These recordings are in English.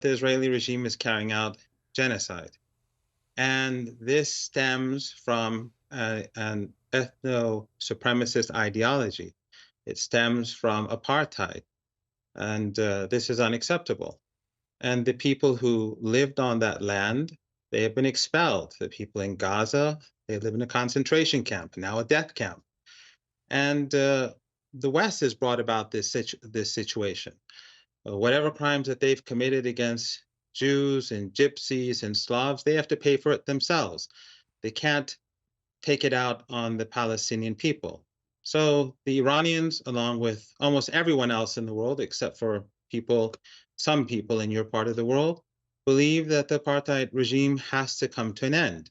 the Israeli regime is carrying out genocide. And this stems from an ethno-supremacist ideology. It stems from apartheid. And this is unacceptable. And the people who lived on that land, they have been expelled. The people in Gaza, they live in a concentration camp, now a death camp. And the West has brought about this situation. Whatever crimes that they've committed against Jews and Gypsies and Slavs, they have to pay for it themselves. They can't take it out on the Palestinian people. So the Iranians, along with almost everyone else in the world, except for some people in your part of the world, believe that the apartheid regime has to come to an end.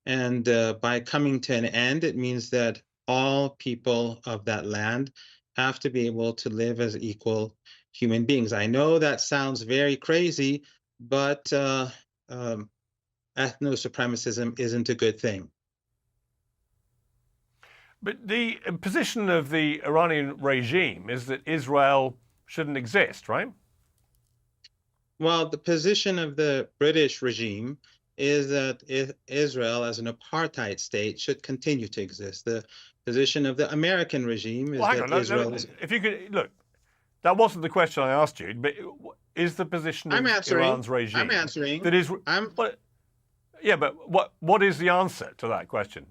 And by coming to an end, it means that all people of that land have to be able to live as equal human beings. I know that sounds very crazy, but ethno-supremacism isn't a good thing. But the position of the Iranian regime is that Israel shouldn't exist, right? Well, the position of the British regime is that Israel as an apartheid state should continue to exist. The position of the American regime is that Israel is... If you could, look, that wasn't the question I asked you, but is the position of Iran's regime... I'm answering. That is, yeah, but what is the answer to that question?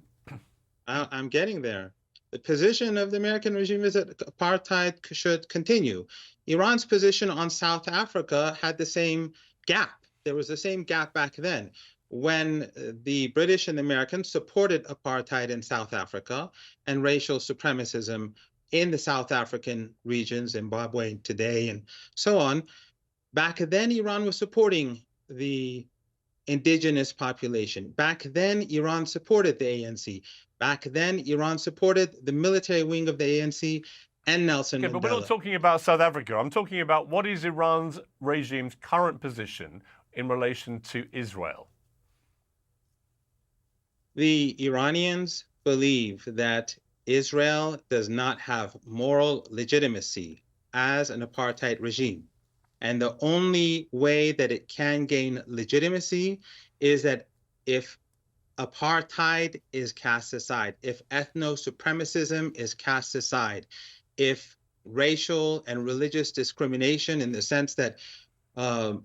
I'm getting there. The position of the American regime is that apartheid should continue. Iran's position on South Africa had the same gap. There was the same gap back then when the British and the Americans supported apartheid in South Africa and racial supremacism in the South African region, Zimbabwe today, and so on. Back then, Iran was supporting the indigenous population. Back then, Iran supported the ANC. Back then, Iran supported the military wing of the ANC and Nelson Mandela. But we're not talking about South Africa. I'm talking about what is Iran's regime's current position in relation to Israel? The Iranians believe that Israel does not have moral legitimacy as an apartheid regime. And the only way that it can gain legitimacy is that if apartheid is cast aside, if ethno-supremacism is cast aside, if racial and religious discrimination in the sense that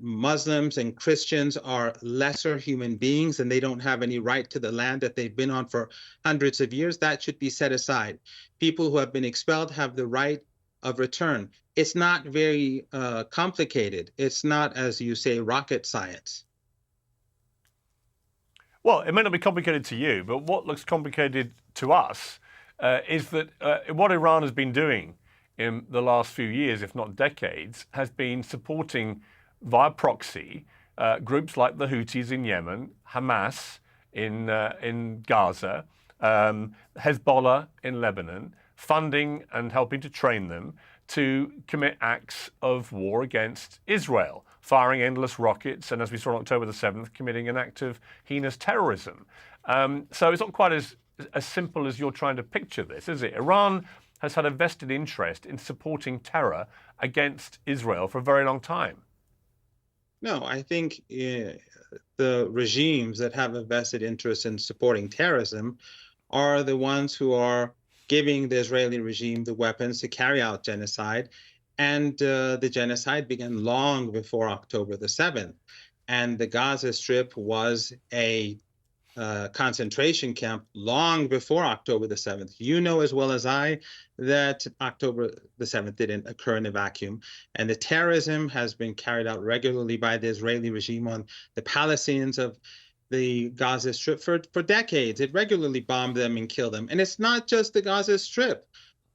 Muslims and Christians are lesser human beings and they don't have any right to the land that they've been on for hundreds of years, that should be set aside. People who have been expelled have the right of return. It's not very complicated. It's not, as you say, rocket science. Well, it may not be complicated to you, but what looks complicated to us is that what Iran has been doing in the last few years, if not decades, has been supporting via proxy groups like the Houthis in Yemen, Hamas in Gaza, Hezbollah in Lebanon, funding and helping to train them to commit acts of war against Israel, firing endless rockets, and as we saw on October the 7th, committing an act of heinous terrorism. So it's not quite as simple as you're trying to picture this, is it? Iran has had a vested interest in supporting terror against Israel for a very long time. No, I think the regimes that have a vested interest in supporting terrorism are the ones who are giving the Israeli regime the weapons to carry out genocide. And the genocide began long before October the 7th. And the Gaza Strip was a concentration camp long before October the 7th. You know as well as I that October the 7th didn't occur in a vacuum. And the terrorism has been carried out regularly by the Israeli regime on the Palestinians of the Gaza Strip for decades. It regularly bombed them and killed them. And it's not just the Gaza Strip.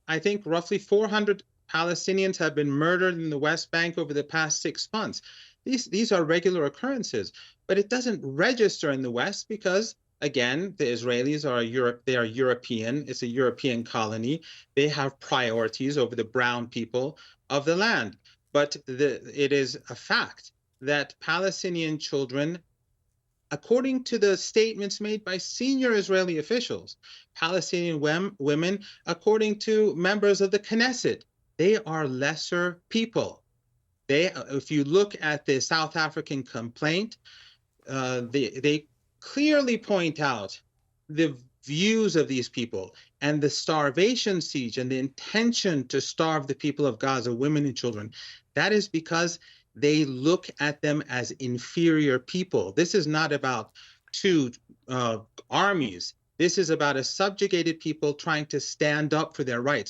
I think roughly 400 Palestinians have been murdered in the West Bank over the past 6 months. These are regular occurrences, but it doesn't register in the West because, again, the Israelis they are European. It's a European colony. They have priorities over the brown people of the land. But it is a fact that Palestinian children, according to the statements made by senior Israeli officials, Palestinian women, according to members of the Knesset, they are lesser people. If you look at the South African complaint, they clearly point out the views of these people and the starvation siege and the intention to starve the people of Gaza, women and children. That is because they look at them as inferior people. This is not about two armies. This is about a subjugated people trying to stand up for their rights.